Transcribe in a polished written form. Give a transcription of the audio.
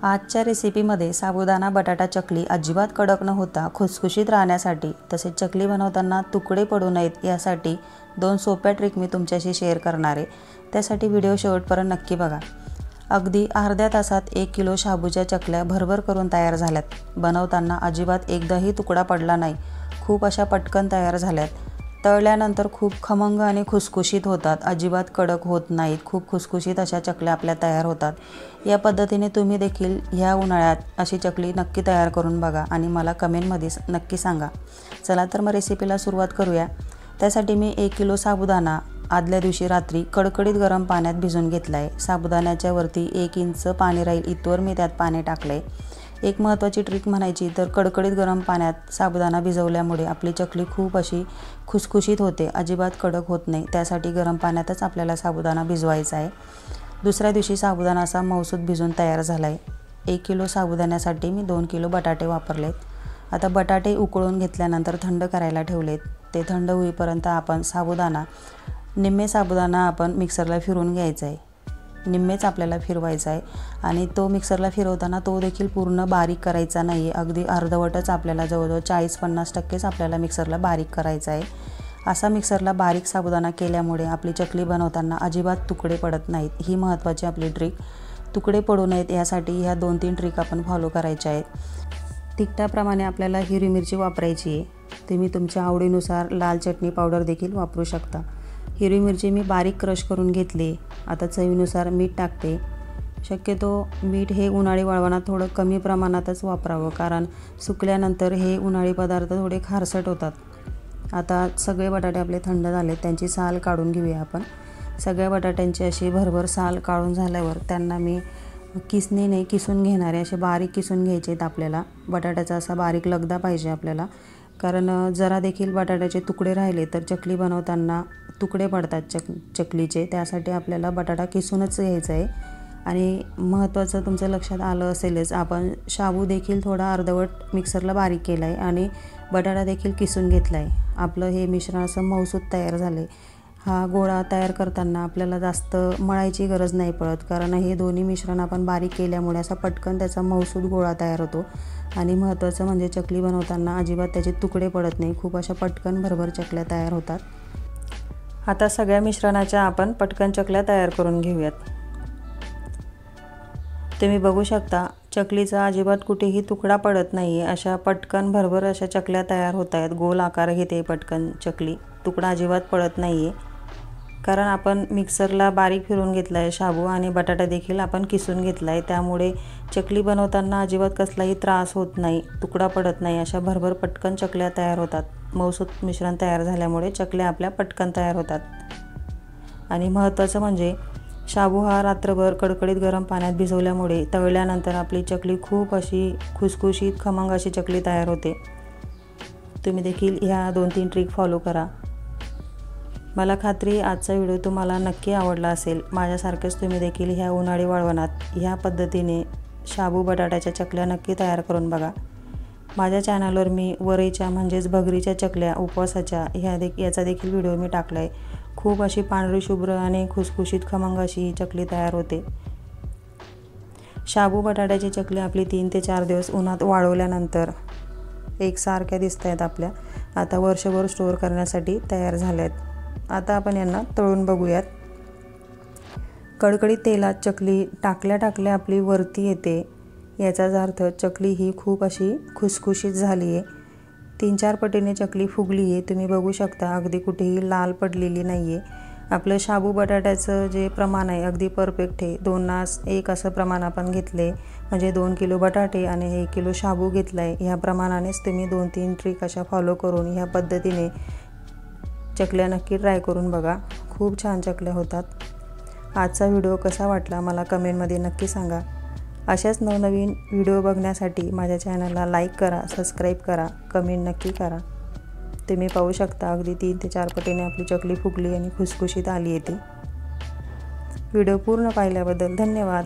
आजच्या रेसिपीमध्ये साबुदाणा बटाटा चकली अजिबात कडक न होता खुसखुशीत राहण्यासाठी तसेच चकली बनवताना तुकडे पडू नयेत यासाठी 2 सोप्या ट्रिक मी तुमच्याशी शेअर करणार आहे। त्यासाठी व्हिडिओ शेवटपर्यंत नक्की बघा। अगदी अर्ध्या तासात 1 किलो शाबूच्या चकल्या भरभर करून तयार झाल्यात। बनवताना अजिबात एकदाही तुकडा पडला नाही। खूप अशा पटकन तयार झाल्यात। तळल्यानंतर खूप खमंग आणि खुसखुशीत होतात, अजिबात कडक होत नाहीत। खूप खुसखुशीत अशा चकल्या आपल्या तयार होतात। या पद्धतीने तुम्ही देखील ह्या उन्हाळ्यात अशी चकली नक्की तयार करून बघा आणि मला कमेंटमध्ये नक्की सांगा। चला तर मग रेसिपीला सुरुवात करूया। त्यासाठी मी 1 किलो साबुदाणा आदल्या दिवशी रात्री कडकडीत गरम पाण्यात भिजवून घेतला आहे। साबुदाण्याच्या वरती 1 इंच पाणी राहील इतवर मी त्यात पाणी टाकले। एक महत्त्वाची ट्रिक म्हणायची तर कडकडीत गरम पाण्यात साबुदाणा भिजवल्यामुळे आपली चकली खूप अशी खुसखुशीत होते, अजिबात कडक होत नाही। त्यासाठी गरम पाण्यातच आपल्याला साबुदाणा भिजवायचा आहे। दुसऱ्या दिवशी साबुदाणा असा मऊसूत भिजून तयार झाला आहे। 1 किलो साबुदाण्यासाठी मी 2 किलो बटाटे वापरलेत। आता बटाटे उकळून घेतल्यानंतर थंड करायला ठेवलेत। ते थंड होईपर्यंत आपण निम्मे साबुदाणा आपण मिक्सरला फिरवून घ्यायचा आहे। निम्मेच आपल्याला फिरवायचा आहे आणि तो मिक्सरला फिरवताना तो देखील पूर्ण बारीक करायचा नाही आहे। अगदी अर्धवटच आपल्याला जवळजवळ 40-50% आपल्याला मिक्सरला बारीक करायचा आहे। असा मिक्सरला बारीक साबुदाणा केल्यामुळे आपली चकली बनवताना अजिबात तुकडे पडत नाहीत। ही महत्त्वाची आपली ट्रिक। तुकडे पडू नयेत यासाठी ह्या 2-3 ट्रिक आपण फॉलो करायच्या आहेत। तिखटाप्रमाणे आपल्याला हिरवी मिरची वापरायची आहे। तुम्ही तुमच्या आवडीनुसार लाल चटणी पावडर देखील वापरू शकता। हिरवी मिरची मी बारीक क्रश करून घेतली। आता चवीनुसार मीठ टाकते। शक्यतो मीठ हे उन्हाळी वाळवणात थोडं कमी प्रमाणातच वापरावं, कारण सुकल्यानंतर हे उन्हाळी पदार्थ थोडे खारसट होतात। आता सगळे बटाटे आपले थंड झाले, त्यांची साल काढून घेऊया आपण। सगळ्या बटाट्यांची अशी भरभर साल काढून झाल्यावर त्यांना मी किसणीने किसून घेणारे, असे बारीक किसून घ्यायचे आहेत आपल्याला। बटाट्याचा असा बारीक लगदा पाहिजे आपल्याला, कारण जरा देखील बटाट्याचे तुकडे राहिले तर चकली बनवताना तुकडे पडतात चकलीचे। त्यासाठी आपल्याला बटाटा किसूनच घ्यायचा आहे। आणि महत्त्वाचं तुमचं लक्षात आलं असेलच, आपण शाबू देखील थोडा अर्धवट मिक्सरला बारीक केला आहे आणि बटाटा देखील किसून घेतला आहे। आपलं हे मिश्रण असं मऊसूत तयार झालं आहे। हा गोळा तयार करताना आपल्याला जास्त मळायची गरज नाही पडत, कारण हे दोन्ही मिश्रण आपण बारीक केल्यामुळे असा पटकन त्याचा मऊसूत गोळा तयार होतो। आणि महत्त्वाचं म्हणजे चकली बनवताना अजिबात त्याचे तुकडे पडत नाही। खूप अशा पटकन भरभर चकल्या तयार होतात। आता सगळ्या मिश्रणाच्या आपण पटकन चकल्या तयार करून घेऊयात। तुम्ही बघू शकता चकलीचा अजिबात कुठेही तुकडा पडत नाही आहे। अशा पटकन भरभर अशा चकल्या तयार होत आहेत। गोल आकार घेते पटकन चकली, तुकडा अजिबात पडत नाही आहे, कारण आपण मिक्सरला बारीक फिरवून घेतला आहे शाबू आणि बटाटा देखील आपण किसून घेतला आहे। त्यामुळे चकली बनवताना अजिबात कसलाही त्रास होत नाही, तुकडा पडत नाही। अशा भरभर पटकन चकल्या तयार होतात। मऊसूत मिश्रण तयार झाल्यामुळे चकल्या आपल्या पटकन तयार होतात। आणि महत्त्वाचं म्हणजे शाबू हा रात्रभर कडकडीत गरम पाण्यात भिजवल्यामुळे तळल्यानंतर आपली चकली खूप अशी खुसखुशीत खमंग अशी चकली तयार होते। तुम्ही देखील ह्या 2-3 ट्रिक फॉलो करा। मला खात्री आजचा व्हिडिओ तुम्हाला नक्की आवडला असेल। माझ्यासारखेच तुम्ही देखील ह्या उन्हाळी वाळवणात ह्या पद्धतीने शाबू बटाट्याच्या चकल्या नक्की तयार करून बघा। माझ्या चॅनलवर मी वरईच्या म्हणजेच भगरीच्या चकल्या उपवासाच्या याचा देखील व्हिडिओ मी टाकला आहे। खूप अशी पांढरी शुभ्र आणि खुसखुशीत खमंग अशी ही चकली तयार होते। शाबू बटाट्याची चकली आपली 3 ते 4 दिवस उन्हात वाळवल्यानंतर एकसारख्या दिसत आहेत आपल्या। आता वर्षभर स्टोअर करण्यासाठी तयार झाल्या आहेत। आता आपण यांना तळून बघूयात। कडकडीत तेलात चकली टाकल्या आपली वरती येते, याचाच अर्थ चकली ही खूप अशी खुसखुशीत झाली आहे। 3-4 पटीने चकली फुगली आहे। तुम्ही बघू शकता अगदी कुठेही लाल पडलेली नाही आहे। आपलं शाबू बटाट्याचं जे प्रमाण आहे अगदी परफेक्ट आहे। 2:1 असं प्रमाण आपण घेतले, म्हणजे 2 किलो बटाटे आणि 1 किलो शाबू घेतला आहे। ह्या प्रमाणानेच तुम्ही 2-3 ट्रिक अशा फॉलो करून ह्या पद्धतीने चकल्या नक्की ट्राय करून बघा। खूप छान चकल्या होतात। आजचा व्हिडिओ कसा वाटला मला कमेंटमध्ये नक्की सांगा। अशाच नवनवीन व्हिडिओ बघण्यासाठी माझ्या चॅनलला लाईक करा, सबस्क्राईब करा, कमेंट नक्की करा। तुम्ही पाहू शकता अगदी 3 ते 4 पटीने आपली चकली फुगली आणि खुसखुशीत आली आहे ती। व्हिडिओ पूर्ण पाहिल्याबद्दल धन्यवाद।